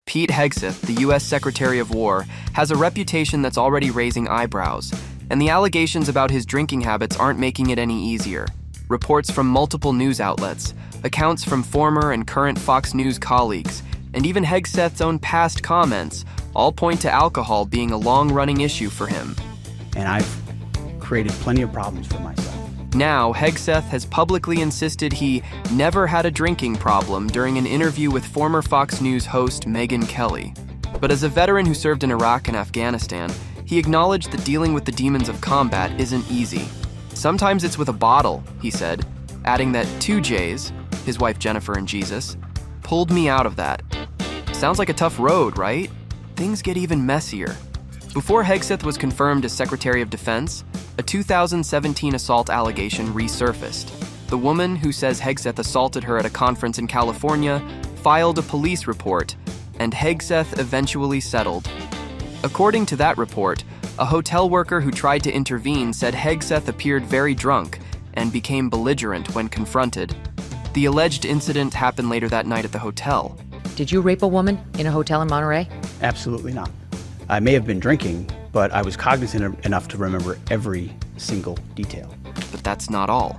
Pete Hegseth, the U.S. Secretary of War, has a reputation that's already raising eyebrows, and the allegations about his drinking habits aren't making it any easier. Reports from multiple news outlets, accounts from former and current Fox News colleagues, and even Hegseth's own past comments all point to alcohol being a long-running issue for him. And I've created plenty of problems for myself. Now, Hegseth has publicly insisted he never had a drinking problem during an interview with former Fox News host Megyn Kelly. But as a veteran who served in Iraq and Afghanistan, he acknowledged that dealing with the demons of combat isn't easy. Sometimes it's with a bottle, he said, adding that 2Js, his wife Jennifer and Jesus, pulled me out of that. Sounds like a tough road, right? Things get even messier. Before Hegseth was confirmed as Secretary of Defense, a 2017 assault allegation resurfaced. The woman who says Hegseth assaulted her at a conference in California filed a police report, and Hegseth eventually settled. According to that report, a hotel worker who tried to intervene said Hegseth appeared very drunk and became belligerent when confronted. The alleged incident happened later that night at the hotel. Did you rape a woman in a hotel in Monterey? Absolutely not. I may have been drinking, but I was cognizant enough to remember every single detail. But that's not all.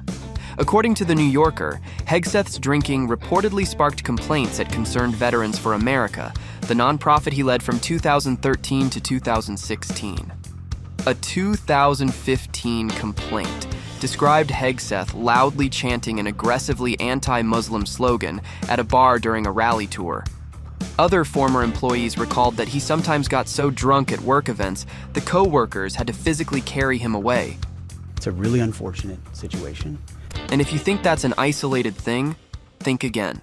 According to The New Yorker, Hegseth's drinking reportedly sparked complaints at Concerned Veterans for America, the nonprofit he led from 2013 to 2016. A 2015 complaint described Hegseth loudly chanting an aggressively anti-Muslim slogan at a bar during a rally tour. Other former employees recalled that he sometimes got so drunk at work events, the co-workers had to physically carry him away. It's a really unfortunate situation. And if you think that's an isolated thing, think again.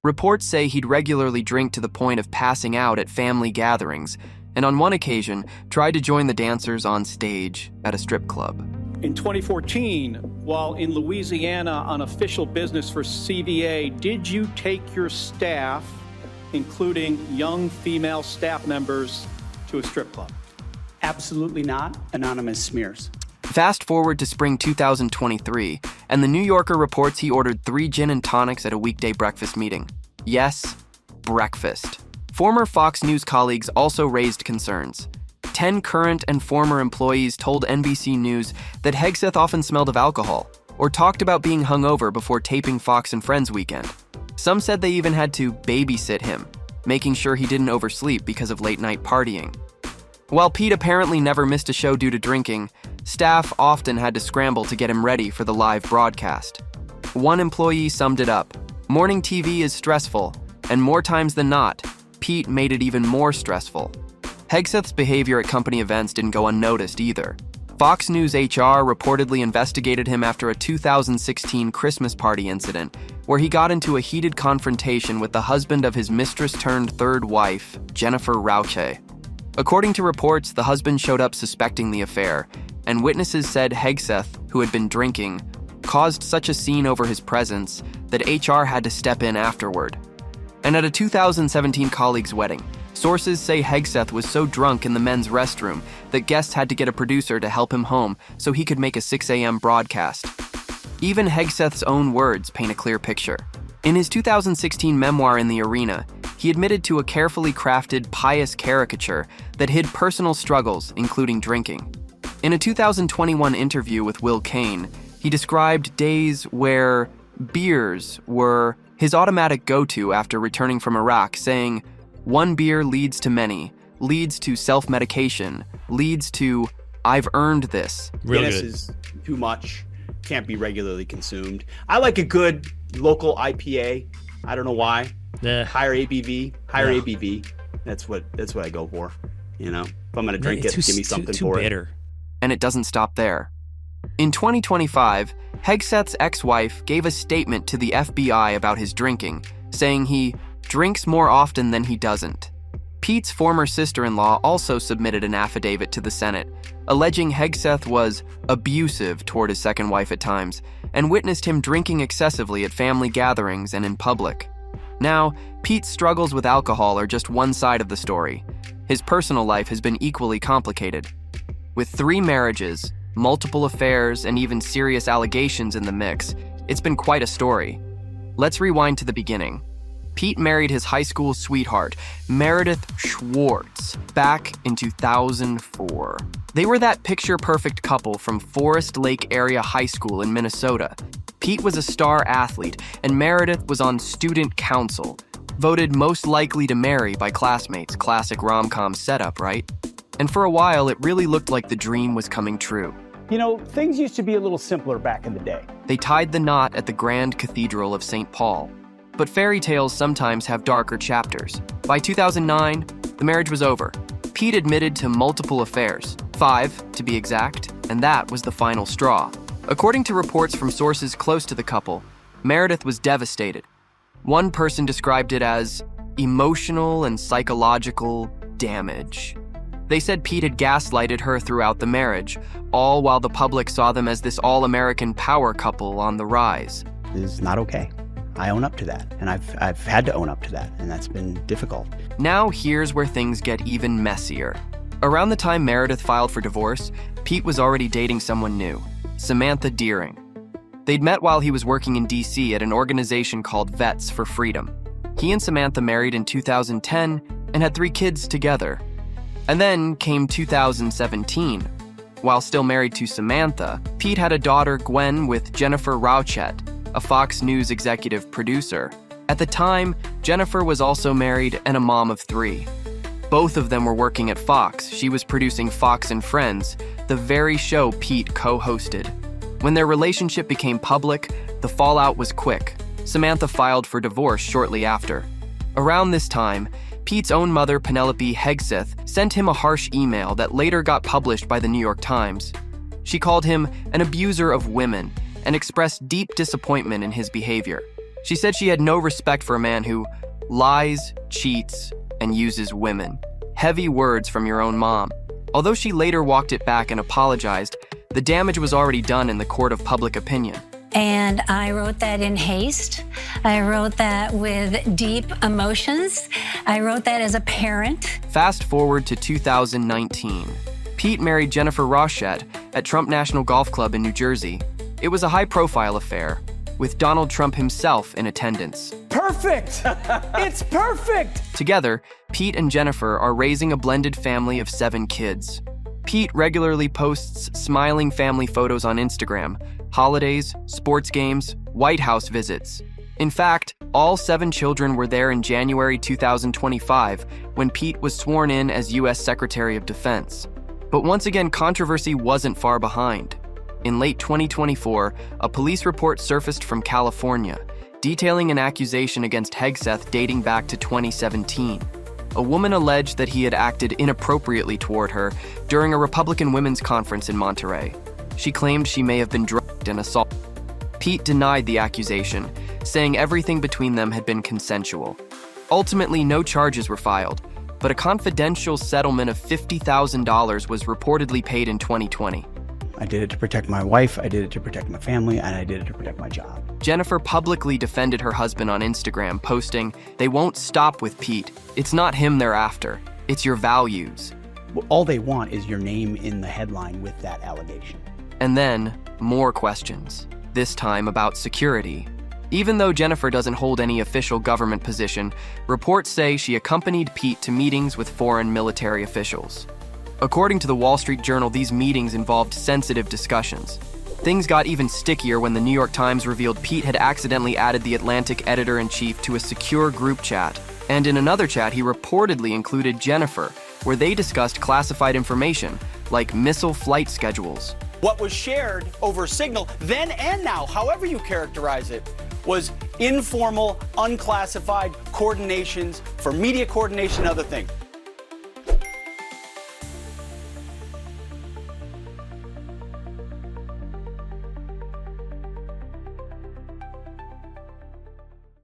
Reports say he'd regularly drink to the point of passing out at family gatherings, and on one occasion, tried to join the dancers on stage at a strip club. In 2014, while in Louisiana on official business for CVA, did you take your staff, including young female staff members, to a strip club? Absolutely not. Anonymous smears. Fast forward to spring 2023, and the New Yorker reports he ordered 3 gin and tonics at a weekday breakfast meeting. Yes, breakfast. Former Fox News colleagues also raised concerns. 10 current and former employees told NBC News that Hegseth often smelled of alcohol or talked about being hungover before taping Fox and Friends weekend. Some said they even had to babysit him, making sure he didn't oversleep because of late-night partying. While Pete apparently never missed a show due to drinking, staff often had to scramble to get him ready for the live broadcast. One employee summed it up: morning TV is stressful, and more times than not, Pete made it even more stressful. Hegseth's behavior at company events didn't go unnoticed either. Fox News HR reportedly investigated him after a 2016 Christmas party incident where he got into a heated confrontation with the husband of his mistress-turned-third wife, Jennifer Rauche. According to reports, the husband showed up suspecting the affair, and witnesses said Hegseth, who had been drinking, caused such a scene over his presence that HR had to step in afterward. And at a 2017 colleague's wedding, sources say Hegseth was so drunk in the men's restroom that guests had to get a producer to help him home so he could make a 6 a.m. broadcast. Even Hegseth's own words paint a clear picture. In his 2016 memoir In the Arena, he admitted to a carefully crafted, pious caricature that hid personal struggles, including drinking. In a 2021 interview with Will Cain, he described days where beers were his automatic go-to after returning from Iraq, saying, "One beer leads to many, leads to self-medication, leads to, I've earned this." Guinness is too much, can't be regularly consumed. I like a good local IPA. I don't know why. Higher ABV. That's what I go for. You know, if I'm gonna drink it, give me something too for bitter. And it doesn't stop there. In 2025, Hegseth's ex-wife gave a statement to the FBI about his drinking, saying he drinks more often than he doesn't. Pete's former sister-in-law also submitted an affidavit to the Senate, alleging Hegseth was abusive toward his second wife at times and witnessed him drinking excessively at family gatherings and in public. Now, Pete's struggles with alcohol are just one side of the story. His personal life has been equally complicated. With 3 marriages, multiple affairs, and even serious allegations in the mix, it's been quite a story. Let's rewind to the beginning. Pete married his high school sweetheart, Meredith Schwartz, back in 2004. They were that picture-perfect couple from Forest Lake Area High School in Minnesota. Pete was a star athlete, and Meredith was on student council. Voted most likely to marry by classmates. Classic rom-com setup, right? And for a while, it really looked like the dream was coming true. You know, things used to be a little simpler back in the day. They tied the knot at the Grand Cathedral of St. Paul. But fairy tales sometimes have darker chapters. By 2009, the marriage was over. Pete admitted to multiple affairs, 5 to be exact, and that was the final straw. According to reports from sources close to the couple, Meredith was devastated. One person described it as emotional and psychological damage. They said Pete had gaslighted her throughout the marriage, all while the public saw them as this all-American power couple on the rise. This is not okay. I own up to that, and I've had to own up to that, and that's been difficult. Now here's where things get even messier. Around the time Meredith filed for divorce, Pete was already dating someone new, Samantha Deering. They'd met while he was working in D.C. at an organization called Vets for Freedom. He and Samantha married in 2010 and had 3 kids together. And then came 2017. While still married to Samantha, Pete had a daughter, Gwen, with Jennifer Rauchet, a Fox News executive producer. At the time, Jennifer was also married and a mom of 3. Both of them were working at Fox. She was producing Fox and Friends, the very show Pete co-hosted. When their relationship became public, the fallout was quick. Samantha filed for divorce shortly after. Around this time, Pete's own mother, Penelope Hegseth, sent him a harsh email that later got published by the New York Times. She called him an abuser of women and expressed deep disappointment in his behavior. She said she had no respect for a man who lies, cheats, and uses women. Heavy words from your own mom. Although she later walked it back and apologized, the damage was already done in the court of public opinion. And I wrote that in haste. I wrote that with deep emotions. I wrote that as a parent. Fast forward to 2019. Pete married Jennifer Rauchet at Trump National Golf Club in New Jersey. It was a high-profile affair, with Donald Trump himself in attendance. Perfect! It's perfect! Together, Pete and Jennifer are raising a blended family of 7 kids. Pete regularly posts smiling family photos on Instagram, holidays, sports games, White House visits. In fact, all 7 children were there in January 2025 when Pete was sworn in as U.S. Secretary of Defense. But once again, controversy wasn't far behind. In late 2024, a police report surfaced from California, detailing an accusation against Hegseth dating back to 2017. A woman alleged that he had acted inappropriately toward her during a Republican women's conference in Monterey. She claimed she may have been drugged and assaulted. Pete denied the accusation, saying everything between them had been consensual. Ultimately, no charges were filed, but a confidential settlement of $50,000 was reportedly paid in 2020. I did it to protect my wife, I did it to protect my family, and I did it to protect my job. Jennifer publicly defended her husband on Instagram, posting, "They won't stop with Pete. It's not him they're after. It's your values." All they want is your name in the headline with that allegation. And then, more questions, this time about security. Even though Jennifer doesn't hold any official government position, reports say she accompanied Pete to meetings with foreign military officials. According to the Wall Street Journal, these meetings involved sensitive discussions. Things got even stickier when the New York Times revealed Pete had accidentally added the Atlantic editor-in-chief to a secure group chat. And in another chat, he reportedly included Jennifer, where they discussed classified information, like missile flight schedules. What was shared over Signal, then and now, however you characterize it, was informal, unclassified coordinations for media coordination and other things.